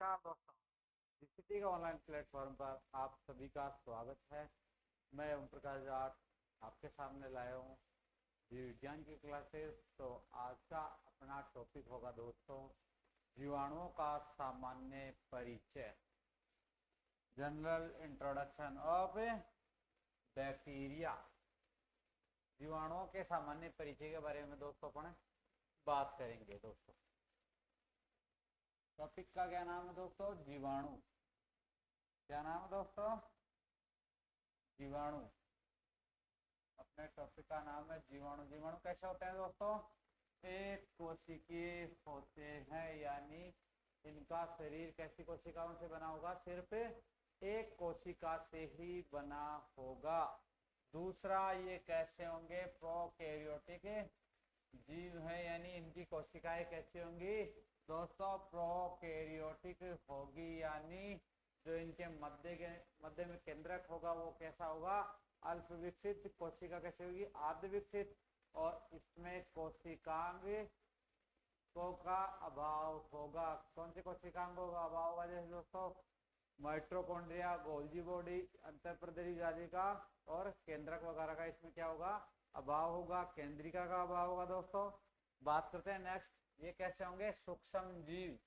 नमस्कार दोस्तों, जीसीटी का ऑनलाइन प्लेटफॉर्म पर आप सभी का स्वागत है। मैं ओम प्रकाश जाट आपके सामने लाया हूँ जीव विज्ञान की क्लासेस। तो आज का अपना टॉपिक होगा दोस्तों, जीवाणुओं का सामान्य परिचय, जनरल इंट्रोडक्शन ऑफ बैक्टीरिया। जीवाणुओं के सामान्य परिचय के बारे में दोस्तों अपन बात करेंगे। दोस्तों टॉपिक का क्या नाम है दोस्तों? जीवाणु। क्या नाम है दोस्तों? जीवाणु। अपने टॉपिक का नाम है जीवाणु। जीवाणु कैसे होते हैं दोस्तों? एक कोशिकीय होते हैं, यानी इनका शरीर कैसी कोशिकाओं से बना होगा? सिर्फ एक कोशिका से ही बना होगा। दूसरा, ये कैसे होंगे? प्रोकैरियोटिक जीव है, यानी इनकी कोशिकाएं कैसी होंगी दोस्तों? प्रोकैरियोटिक होगी, यानी जो इनके मध्य में केंद्रक होगा वो कैसा होगा? अल्प विकसित। कोशिका कैसी होगी? अर्ध विकसित। और इसमें कोशिकांग का अभाव होगा। कौन से कोशिकांगों का अभाव होगा? जैसे दोस्तों माइटोकॉन्ड्रिया, गोल्जी बॉडी, अंतःप्रदेशी जालिका और केंद्रक वगैरह का इसमें क्या होगा? अभाव होगा। केंद्रिका का अभाव होगा। दोस्तों बात करते हैं नेक्स्ट, ये कैसे होंगे? सूक्ष्म जीव।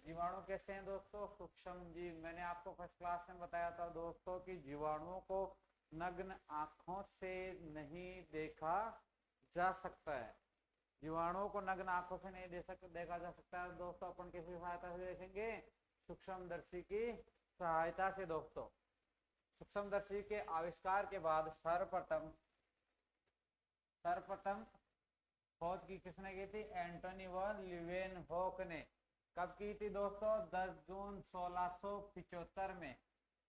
जीवाणु कैसे हैं दोस्तों? सूक्ष्म जीव। मैंने आपको फर्स्ट क्लास में बताया था दोस्तों कि जीवाणुओं को नग्न आंखों से नहीं देखा जा सकता है। जीवाणुओं को नग्न आंखों से नहीं देखा जा सकता है दोस्तों। अपन किसी सहायता से देखेंगे? सूक्ष्मदर्शी की सहायता से। दोस्तों सूक्ष्मदर्शी के आविष्कार के बाद सर्वप्रथम खोज की किसने की थी? एंटोनी वन लीवेनहोक ने। कब की थी दोस्तों? 10 जून 1675 में।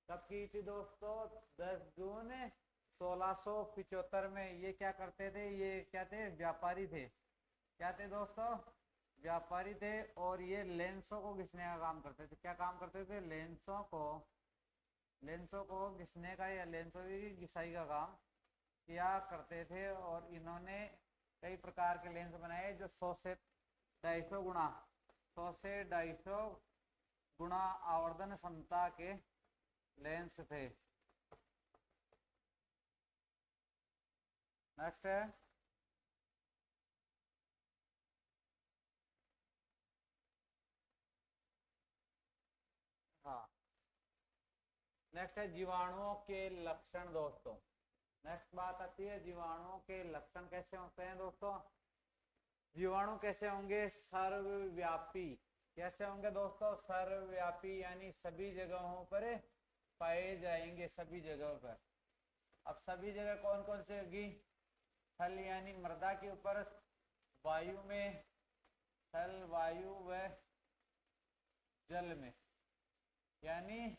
कब की थी दोस्तों? 10 जून 1675 में। ये क्या करते थे? ये क्या थे? व्यापारी थे। क्या थे दोस्तों? व्यापारी थे। और ये लेंसों को घिसने का काम करते थे। क्या काम करते थे? लेंसों को घिसने का या लेंसों की घिसाई का काम किया करते थे। और इन्होंने कई प्रकार के लेंस बनाए जो 100 से 250 गुणा आवर्धन क्षमता के लेंस थे। नेक्स्ट है हाँ नेक्स्ट है जीवाणुओं के लक्षण। दोस्तों नेक्स्ट बात आती है जीवाणुओं के लक्षण कैसे होते हैं दोस्तों? जीवाणु कैसे होंगे? सर्वव्यापी। कैसे होंगे दोस्तों? सर्वव्यापी, यानी सभी जगहों पर पाए जाएंगे। सभी जगहों पर। अब सभी जगह कौन कौन से होगी? थल यानी मृदा के ऊपर, वायु में, थल, वायु व जल में, यानी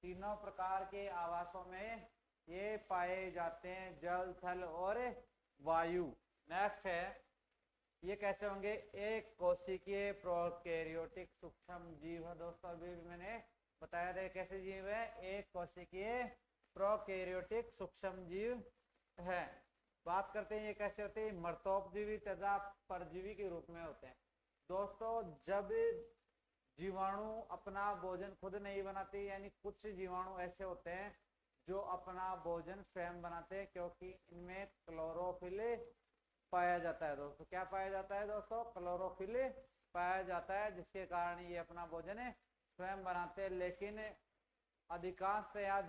तीनों प्रकार के आवासों में ये पाए जाते हैं, जल, थल और वायु। नेक्स्ट है ये कैसे होंगे? एक कोशिकीय प्रोकैरियोटिक सूक्ष्म जीव है दोस्तों। अभी मैंने बताया था कैसे जीव है? एक कोशिकीय प्रोकैरियोटिक सूक्ष्म जीव है। बात करते हैं ये कैसे होते हैं? मर्तोपजीवी तथा परजीवी के रूप में होते हैं। दोस्तों जब जीवाणु अपना भोजन खुद नहीं बनाते, यानी कुछ जीवाणु ऐसे होते हैं जो अपना भोजन स्वयं बनाते हैं, क्योंकि इनमें क्लोरोफिल पाया जाता है। दोस्तों क्या पाया जाता है दोस्तों? क्लोरोफिल पाया जाता है, जिसके कारण ये अपना भोजन स्वयं बनाते हैं। लेकिन अधिकांशतया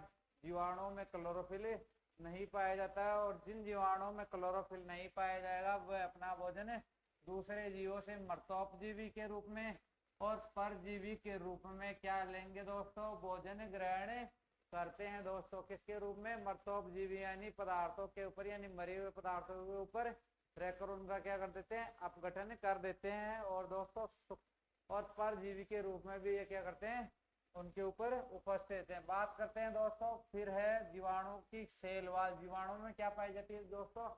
जीवाणुओं में क्लोरोफिल नहीं पाया जाता है, और जिन जीवाणुओं में क्लोरोफिल नहीं पाया जाएगा वह अपना भोजन दूसरे जीवों से मर्तोपजीवी के रूप में और परजीवी के रूप में क्या लेंगे दोस्तों? भोजन ग्रहण करते हैं। दोस्तों किसके रूप में? मर्तोपजीवी, यानी पदार्थों के ऊपर, यानी मरे हुए पदार्थों के ऊपर रहकर उनका क्या कर देते हैं? अपघटन कर देते हैं। और दोस्तों और परजीवी के रूप में भी ये क्या करते हैं? उनके ऊपर उपस्थित है। बात करते हैं दोस्तों फिर है जीवाणु की सेल वाल। जीवाणु में क्या पाई जाती है दोस्तों?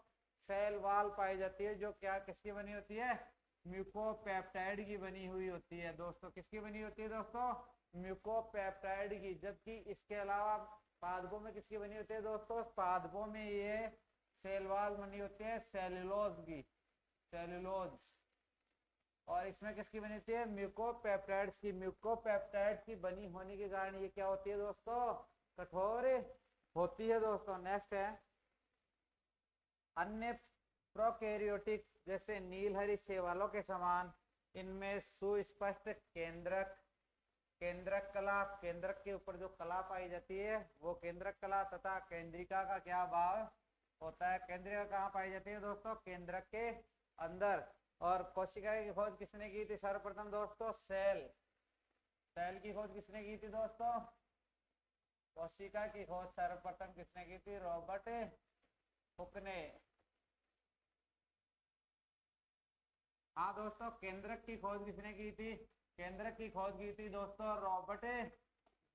सेल वाल पाई जाती है, जो क्या किसकी बनी होती है? म्यूकोपेप्टाइड की बनी हुई होती है। दोस्तों किसकी बनी होती है दोस्तों? म्यूकोपेप्टाइड की। जबकि इसके अलावा पादपों में किसकी बनी होती है दोस्तों? पादपों में ये सेल वाल बनी होती है सेल्यूलोज की। सेल्यूलोज और इसमें किसकी बनी होती है, म्यूकोपेप्टाइड्स की। म्यूकोपेप्टाइड्स की बनी होने के कारण ये क्या होती है दोस्तों, कठोर होती है दोस्तों। नेक्स्ट है अन्य प्रोकैरियोटिक जैसे नीलहरी शैवालों के समान इनमें सुस्पष्ट केंद्रक, केंद्रक कला, केंद्रक के ऊपर जो कला पाई जाती है वो केंद्रक कला, तथा केंद्रिका का क्या भाव होता है। केंद्रिका कहाँ पाई जाती है दोस्तों, केंद्रक के अंदर। और कोशिका की खोज किसने की थी सर्वप्रथम दोस्तों, सेल। सेल की खोज किसने की थी दोस्तों, कोशिका की खोज सर्वप्रथम किसने की थी, रॉबर्ट हुक ने। हाँ दोस्तों, केंद्रक की खोज किसने की थी, केंद्रक की खोज की थी दोस्तों रॉबर्ट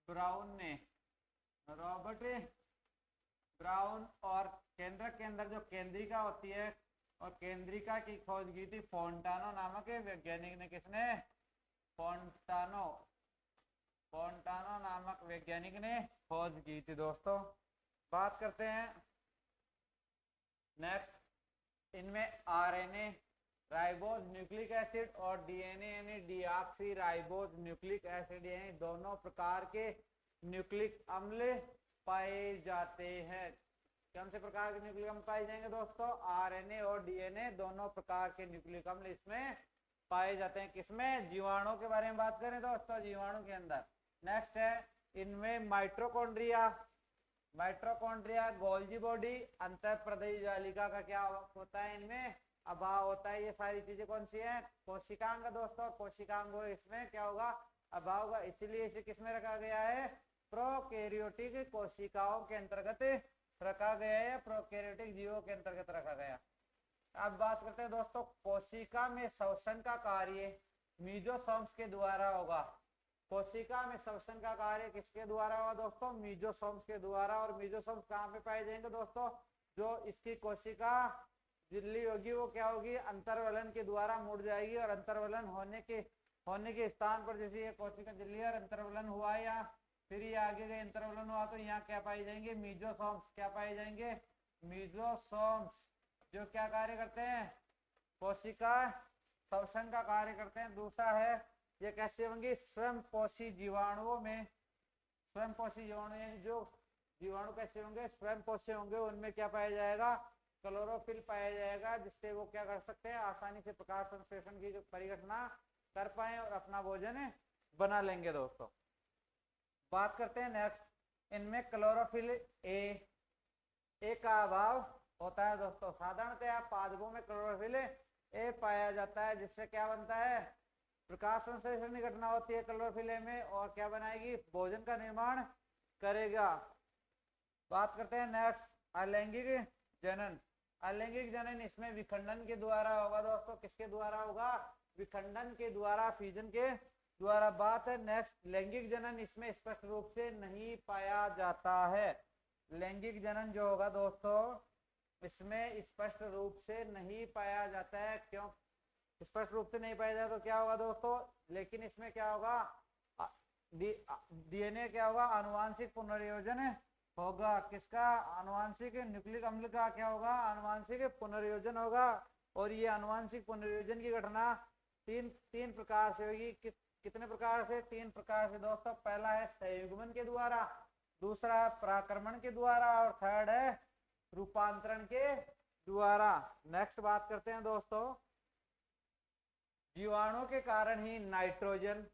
ब्राउन ने। Robert brown. और केंद्रक के अंदर जो केंद्रिका होती है, और केंद्रिका की खोज की थी फोंटानो नामक वैज्ञानिक ने। किसने, फोंटानो, फोंटानो नामक वैज्ञानिक ने खोज की थी दोस्तों। बात करते हैं नेक्स्ट, इनमें आरएनए, राइबोज न्यूक्लिक एसिड और डीएनए यानी डीऑक्सी राइबोज न्यूक्लिक एसिड यानी दोनों प्रकार के न्यूक्लिक अम्ल पाए जाते हैं। कौन से प्रकार के न्यूक्लिक अम्ल पाए जाएंगे दोस्तों, आरएनए और डीएनए दोनों प्रकार के न्यूक्लिक अम्ल इसमें पाए जाते हैं। किसमें, जीवाणु के बारे में बात करें दोस्तों, जीवाणु के अंदर। नेक्स्ट है इनमें माइटोकॉन्ड्रिया, माइटोकॉन्ड्रिया, गोल्जी बॉडी, अंतःप्रदेही जालिका का क्या होता है, इनमें अभाव होता है। ये सारी चीजें कौन सी हैं, कोशिकांग दोस्तों। कोशिकांग इसमें क्या होगा, अभाव होगा। इसीलिए इसे किसमें रखा गया है, प्रोकैरियोटिक कोशिकाओं के अंतर्गत रखा गया है, प्रोकैरियोटिक जीवों के अंतर्गत रखा गया। अब बात करते हैं दोस्तों, कोशिका में श्वसन का कार्य मीजोसोम्स के द्वारा होगा। कोशिका में श्वसन का कार्य किसके द्वारा होगा दोस्तों, मीजोसोम्स के द्वारा। और मीजोसोम्स कहाँ पे पाए जाएंगे दोस्तों, जो इसकी कोशिका झिल्ली होगी वो क्या होगी, अंतर्वलन के द्वारा मुड़ जाएगी। और अंतर्वलन होने के स्थान पर जैसे ये कोशिका झिल्ली और अंतर्वलन हुआ, या फिर ये आगे गए अंतर्वलन हुआ, तो यहाँ क्या पाए जाएंगे, मीजोसोम्स। क्या पाए जाएंगे, मीजोसोम्स, जो क्या कार्य करते हैं, कोशिका श्वसन का कार्य करते हैं। दूसरा है ये कैसे होंगी, स्वयंपोषी जीवाणुओं में, स्वयंपोषी जीवाणु यानी जो जीवाणु कैसे होंगे, स्वयंपोषी होंगे। उनमें क्या पाया जाएगा, क्लोरोफिल पाया जाएगा, जिससे वो क्या कर सकते हैं, आसानी से प्रकाश संश्लेषण की परिघटना कर पाए और अपना भोजन बना लेंगे दोस्तों। बात करते हैं नेक्स्ट, इनमें क्लोरोफिल ए का अभाव होता है दोस्तों। साधारणतः पादपों में क्लोरोफिल ए पाया जाता है, जिससे क्या बनता है, प्रकाश संश्लेषण की घटना होती है क्लोरोफिल ए में, और क्या बनाएगी, भोजन का निर्माण करेगा। बात करते हैं नेक्स्ट, अलैंगिक जनन। अलैंगिक जनन इसमें विखंडन के द्वारा होगा दोस्तों। किसके द्वारा होगा, विखंडन के द्वारा, फिजन के द्वारा। बात है नेक्स्ट, लैंगिक जनन इसमें स्पष्ट रूप से नहीं पाया जाता है। लैंगिक जनन जो होगा दोस्तों इसमें स्पष्ट रूप से नहीं पाया जाता है। क्यों स्पष्ट रूप से नहीं पाया जाता, तो क्या होगा दोस्तों, लेकिन इसमें क्या होगा, डीएनए क्या होगा, आनुवांशिक पुनर्योजन होगा। किसका, आनुवांशिक न्यूक्लिक अम्ल का क्या होगा, आनुवांशिक पुनर्योजन होगा। और ये आनुवांशिक पुनर्योजन की घटना तीन प्रकार से होगी। कितने प्रकार से, 3 प्रकार से दोस्तों। पहला है संयुग्मन के द्वारा, दूसरा है पराक्रमण के द्वारा, और थर्ड है रूपांतरण के द्वारा। नेक्स्ट बात करते हैं दोस्तों, जीवाणु के कारण ही नाइट्रोजन,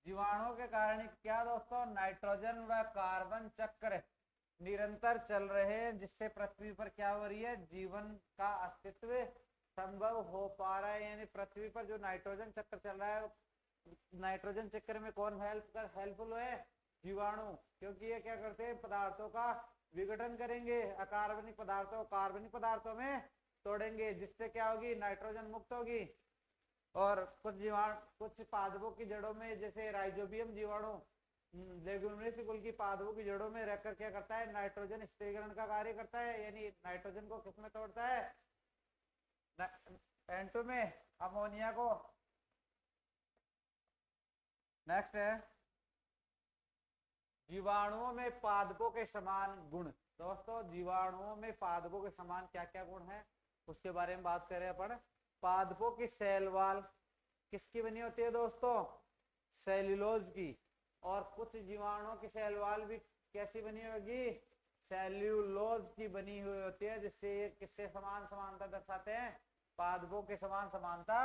जीवाणुओं के कारण क्या दोस्तों, नाइट्रोजन व कार्बन चक्र निरंतर चल रहे हैं, जिससे पृथ्वी पर क्या हो रही है, जीवन का अस्तित्व संभव हो पा रहा है। यानी पृथ्वी पर जो नाइट्रोजन चक्र चल रहा है, नाइट्रोजन चक्र में कौन हेल्पफुल है, जीवाणु। क्योंकि ये क्या करते हैं, पदार्थों का विघटन करेंगे, अकार्बनिक पदार्थों कार्बनिक पदार्थों में तोड़ेंगे, जिससे क्या होगी, नाइट्रोजन मुक्त होगी। और कुछ पादपों की जड़ों में, जैसे राइजोबियम जीवाणु लेगुमिनस कुल की पादपों की जड़ों में रहकर क्या करता है, नाइट्रोजन स्थिरीकरण का कार्य करता है। यानी नाइट्रोजन को किसमें तोड़ता है, N2 में, अमोनिया को। नेक्स्ट है जीवाणुओं में पादपों के समान गुण। दोस्तों जीवाणुओं में पादपों के समान क्या क्या गुण है उसके बारे में बात करें अपन। पादपों की सेल वॉल किसकी बनी होती है दोस्तों? सेल्यूलोज की। और कुछ जीवाणुओं की सेल वॉल भी कैसी बनी होगी? सेल्यूलोज की बनी हुई होती है, जिससे ये किससे समान समानता दर्शाते हैं? पादपों के समान समानता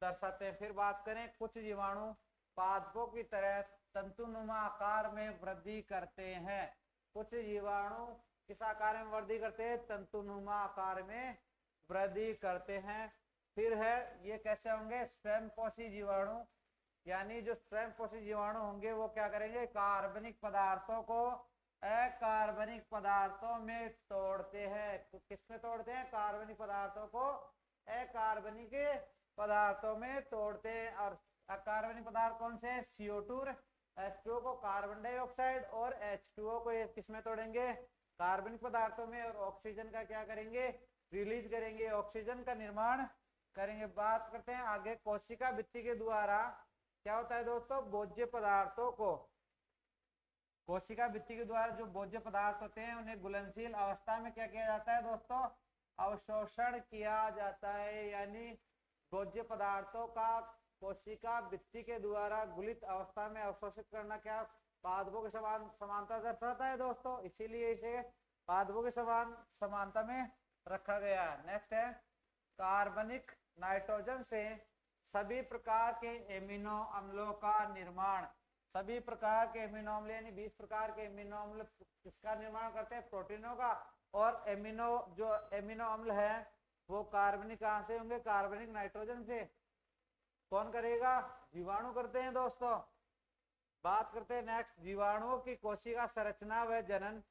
दर्शाते हैं। फिर बात करें, कुछ जीवाणु पादपों की तरह तंतुनुमा आकार में वृद्धि करते हैं। कुछ जीवाणु किस आकार में वृद्धि करते हैं? तंतुनुमा आकार में वृद्धि करते हैं। फिर है, ये कैसे होंगे? स्वयंपोषी जीवाणु, यानी जो स्वयंपोषी जीवाणु होंगे वो क्या करेंगे? कार्बनिक पदार्थों को अकार्बनिक पदार्थों में तोड़ते हैं। किस में तोड़ते हैं? कार्बनिक पदार्थों को अकार्बनिक पदार्थों में तोड़ते हैं। और अकार्बनिक पदार्थ कौन से? CO2, H2O को कार्बन डाइऑक्साइड, और H2O को किस में तोड़ेंगे? कार्बनिक पदार्थों में। और ऑक्सीजन का क्या करेंगे? रिलीज करेंगे, ऑक्सीजन का निर्माण करेंगे। बात करते हैं आगे, कोशिका भित्ति के द्वारा क्या होता है दोस्तों? भोज्य पदार्थों को, कोशिका भित्ति के द्वारा जो भोज्य पदार्थ होते हैं उन्हें घुलनशील अवस्था में क्या किया जाता है दोस्तों? अवशोषण किया जाता है। यानी भोज्य पदार्थों का कोशिका भित्ति के द्वारा घुलित अवस्था में अवशोषित करना क्या पादपों के समान समानता दर्शाता है दोस्तों? इसीलिए इसे पादपों के समान समानता में रखा गया है। नेक्स्ट है, कार्बनिक नाइट्रोजन से सभी प्रकार के एमिनो अम्लों का निर्माण। सभी प्रकार के एमिनो अम्ल यानी 20 प्रकार के एमिनो अम्ल किसका निर्माण करते हैं? प्रोटीनों का। और जो एमिनो अम्ल है वो कार्बनिक कहां से होंगे? कार्बनिक नाइट्रोजन से। कौन करेगा? जीवाणु करते हैं दोस्तों। बात करते हैं नेक्स्ट, जीवाणुओं की कोशिका संरचना व जनन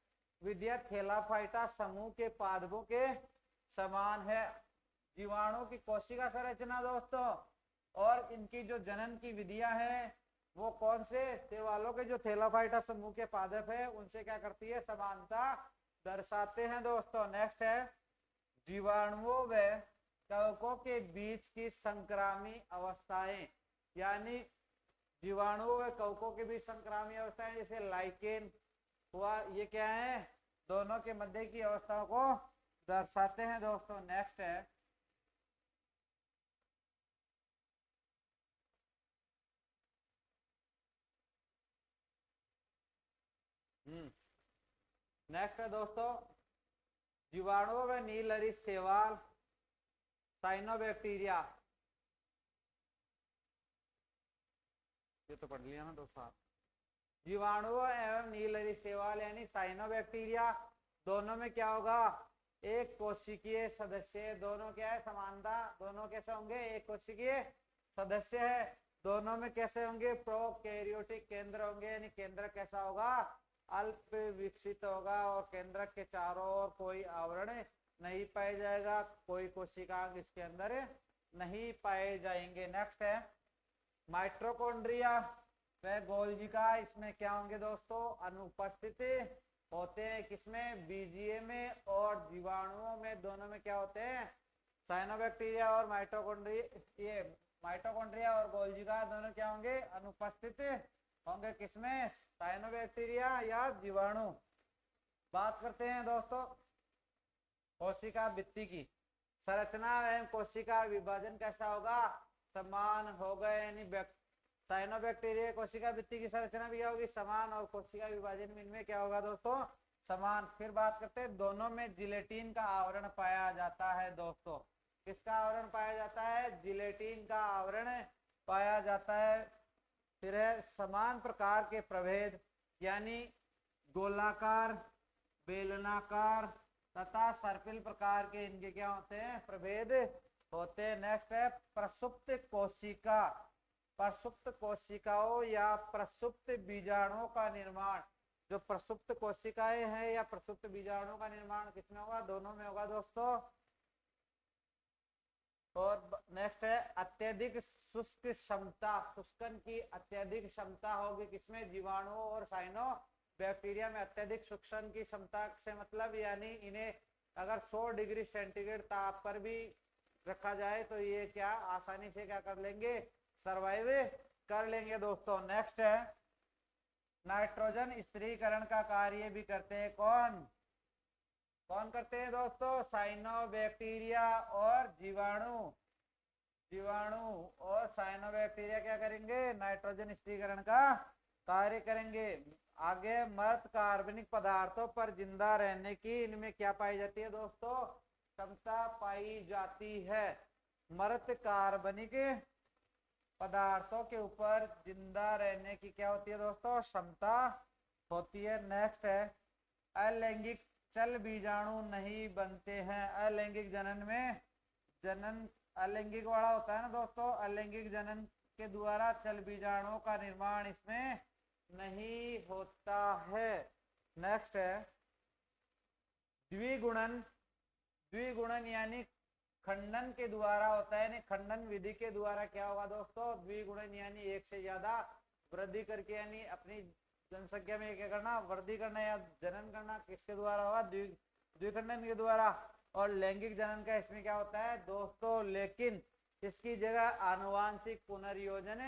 विधिया थैलाफाइटा समूह के पादपों के समान है। जीवाणुओं की कोशिका संरचना दोस्तों और इनकी जो जनन की विधियां हैं वो कौन से? शैवालों के जो थैलाफाइटा समूह के पादप है उनसे क्या करती है? समानता दर्शाते हैं दोस्तों। नेक्स्ट है, जीवाणुओं व कवकों के बीच की संक्रामी अवस्थाएं, यानी जीवाणुओं व कवकों के बीच संक्रामी अवस्थाएं जैसे लाइकेन हुआ, ये क्या है? दोनों के मध्य की अवस्थाओं को दर्शाते हैं दोस्तों। नेक्स्ट है, नेक्स्ट है दोस्तों, जीवाणुओं व नीलहरी शैवाल साइनोबैक्टीरिया, ये तो पढ़ लिया ना दोस्तों। जीवाणुओं एवं नीलहरी शैवाल यानी साइनोबैक्टीरिया दोनों में क्या होगा? एक कोशिकीय सदस्य। दोनों क्या है? समानता। दोनों कैसे होंगे? एक कोशिकीय सदस्य है। दोनों में कैसे होंगे? प्रोकैरियोटिक केंद्र होंगे, यानी केंद्र कैसा होगा? अल्प विकसित होगा और केंद्र के चारों ओर कोई आवरण नहीं पाया जाएगा, कोई कोशिकांग इसके अंदर नहीं पाए जाएंगे। नेक्स्ट है, माइटोकॉन्ड्रिया व गोल्जिका, इसमें क्या होंगे दोस्तों? अनुपस्थित होते हैं। किसमें? बीजीए में। और जीवाणुओं में दोनों में क्या होते हैं? साइनोबैक्टीरिया और माइटोकॉन्ड्रिया और गोल्जिका दोनों क्या होंगे? अनुपस्थित होंगे। किसमें? साइनोबैक्टीरिया या जीवाणु। बात करते हैं दोस्तों कोशिका भित्ति की। संरचना एवं कोशिका विभाजन कैसा होगा? समान होगा, यानी साइनोबैक्टीरिया कोशिका भित्ति की संरचना भी क्या होगी? समान। और कोशिका विभाजन में इनमें क्या होगा दोस्तों? समान। फिर बात करते हैं, दोनों में जिलेटिन का आवरण पाया जाता है दोस्तों। किसका आवरण पाया जाता है? जिलेटिन का आवरण पाया जाता है। फिर है, समान प्रकार के प्रभेद, यानी गोलाकार, बेलनाकार तथा सर्पिल प्रकार के इनके क्या होते हैं? प्रभेद होते हैं। नेक्स्ट है, प्रसुप्त कोशिका। प्रसुप्त कोशिकाओं या प्रसुप्त बीजाणुओं का निर्माण। जो प्रसुप्त कोशिकाएं हैं या प्रसुप्त बीजाणुओं का निर्माण किसमें होगा? दोनों में होगा दोस्तों। और नेक्स्ट है, अत्यधिक शुष्क क्षमता। शुष्कन की अत्यधिक क्षमता होगी किसमें? जीवाणुओं और साइनोबैक्टीरिया में अत्यधिक शुष्कन की क्षमता से मतलब यानी इन्हें अगर 100 डिग्री सेंटीग्रेड ताप पर भी रखा जाए तो ये क्या आसानी से क्या कर लेंगे? सर्वाइव कर लेंगे दोस्तों। नेक्स्ट है, नाइट्रोजन स्थिरीकरण का कार्य भी करते हैं। कौन कौन करते हैं दोस्तों? साइनोबैक्टीरिया और जीवाणु। जीवाणु और साइनोबैक्टीरिया क्या करेंगे, नाइट्रोजन स्थिरीकरण का कार्य करेंगे। आगे मृत कार्बनिक पदार्थों पर जिंदा रहने की इनमें क्या पाई जाती है दोस्तों, क्षमता पाई जाती है। मृत कार्बनिक पदार्थों के ऊपर जिंदा रहने की क्या होती है दोस्तों, क्षमता होती है। नेक्स्ट है अलैंगिक चल बीजाणु नहीं बनते हैं। अलैंगिक जनन में जनन अलैंगिक वाला होता है ना दोस्तों, अलैंगिक जनन के द्वारा चल बीजाणुओं का निर्माण इसमें नहीं होता है। नेक्स्ट है द्विगुणन। द्विगुणन यानी खंडन के द्वारा होता है, खंडन विधि के द्वारा क्या होगा दोस्तों, द्विगुणन यानी एक से ज्यादा वृद्धि करके, यानी अपनी जनसंख्या में क्या करना, वृद्धि करना या जनन करना, किसके द्वारा होगा, द्विखंडन के द्वारा। और लैंगिक जनन का इसमें क्या होता है दोस्तों, लेकिन इसकी जगह आनुवांशिक पुनर्योजन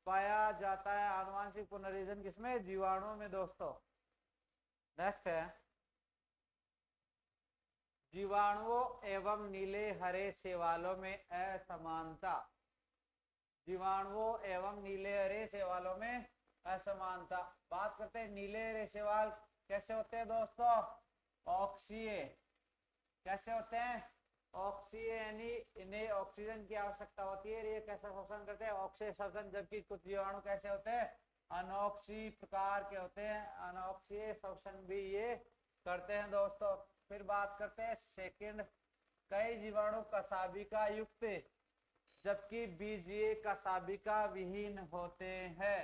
पाया जाता है। आनुवांशिक पुनर्योजन किसमें, जीवाणुओं में दोस्तों। नेक्स्ट है जीवाणुओं एवं नीले हरे शैवालों में असमानता। जीवाणुओं एवं नीले हरे शैवालों में असमानता। बात करते हैं नीले हरे शैवाल कैसे होते हैं दोस्तों, ऑक्सीय। कैसे होते हैं, ऑक्सीय यानी इन्हें ऑक्सीजन की आवश्यकता होती है, ये कैसे शोषण करते हैं, ऑक्सीय शोषण। जबकि कुछ जीवाणु कैसे होते हैं, अनॉक्सी प्रकार के होते हैं, अनॉक्सीय शोषण भी ये करते हैं दोस्तों। फिर बात करते हैं सेकंड, कई जीवाणु कसाबिका युक्त जबकि बीजीय कसाबिका विहीन होते हैं।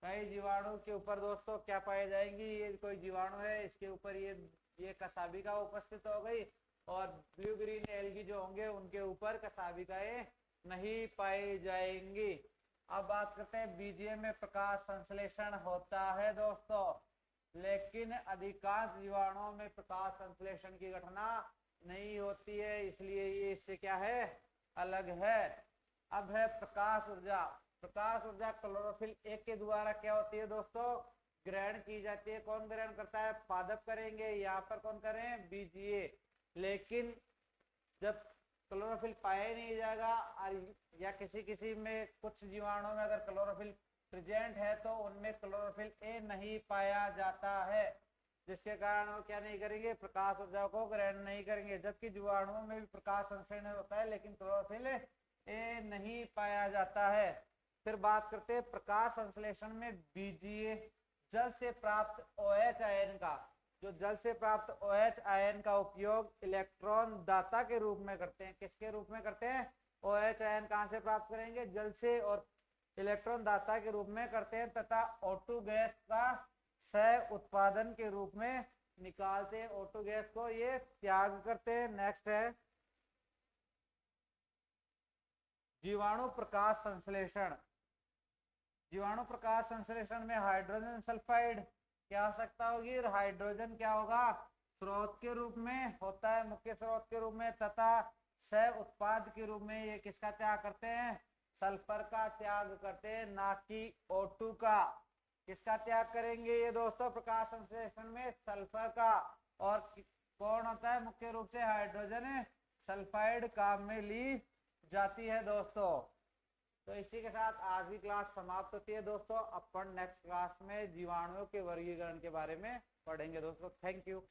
कई जीवाणु के ऊपर दोस्तों क्या पाए जाएंगी, ये कोई जीवाणु है इसके ऊपर ये कसाबिका उपस्थित हो गई, और ब्लू ग्रीन एल्गी जो होंगे उनके ऊपर कसाबिकाएं नहीं पाई जाएंगी। अब बात करते हैं बीजीय में प्रकाश संश्लेषण होता है दोस्तों, लेकिन अधिकांश जीवाणुओं में प्रकाश संश्लेषण की घटना नहीं होती है, इसलिए ये इससे क्या है, अलग है। अब है प्रकाश ऊर्जा। प्रकाश ऊर्जा क्लोरोफिल एक के द्वारा क्या होती है दोस्तों, ग्रहण की जाती है। कौन ग्रहण करता है, पादप करेंगे, यहाँ पर कौन करें, बीजीय। लेकिन जब क्लोरोफिल पाया नहीं जाएगा, या किसी में कुछ जीवाणुओं में अगर क्लोरोफिल प्रेजेंट है तो उनमें क्लोरोफिल ए नहीं पाया जाता है, जिसके कारण वो क्या नहीं करेंगे, प्रकाश ऊर्जा को ग्रहण नहीं करेंगे। जबकि जीवाणुओं में भी प्रकाश संश्लेषण होता है, लेकिन क्लोरोफिल ए नहीं पाया जाता है। फिर बात करते हैं प्रकाश संश्लेषण में बीजीय जल से प्राप्त OH आयन का। जो जल से प्राप्त OH आयन का उपयोग इलेक्ट्रॉन दाता के रूप में करते हैं। किसके रूप में करते हैं, OH आयन कहां से प्राप्त करेंगे, जल से, और इलेक्ट्रॉन दाता के रूप में करते हैं, तथा O2 गैस का सह उत्पादन के रूप में निकालते हैं। O2 गैस को ये त्याग करते हैं। नेक्स्ट है जीवाणु प्रकाश संश्लेषण। जीवाणु प्रकाश संश्लेषण में हाइड्रोजन सल्फाइड की आवश्यकता होगी, और हाइड्रोजन क्या होगा, स्रोत के रूप में होता है, मुख्य स्रोत के रूप में, तथा सह उत्पाद के रूप में ये किसका त्याग करते हैं, सल्फर का त्याग करते हैं, ना कि O2 का। किसका त्याग करेंगे ये दोस्तों, प्रकाश संश्लेषण में सल्फर का। और कौन होता है, मुख्य रूप से हाइड्रोजन सल्फाइड काम में ली जाती है दोस्तों। तो इसी के साथ आज की क्लास समाप्त होती है दोस्तों। अपन नेक्स्ट क्लास में जीवाणुओं के वर्गीकरण के बारे में पढ़ेंगे दोस्तों। Thank you.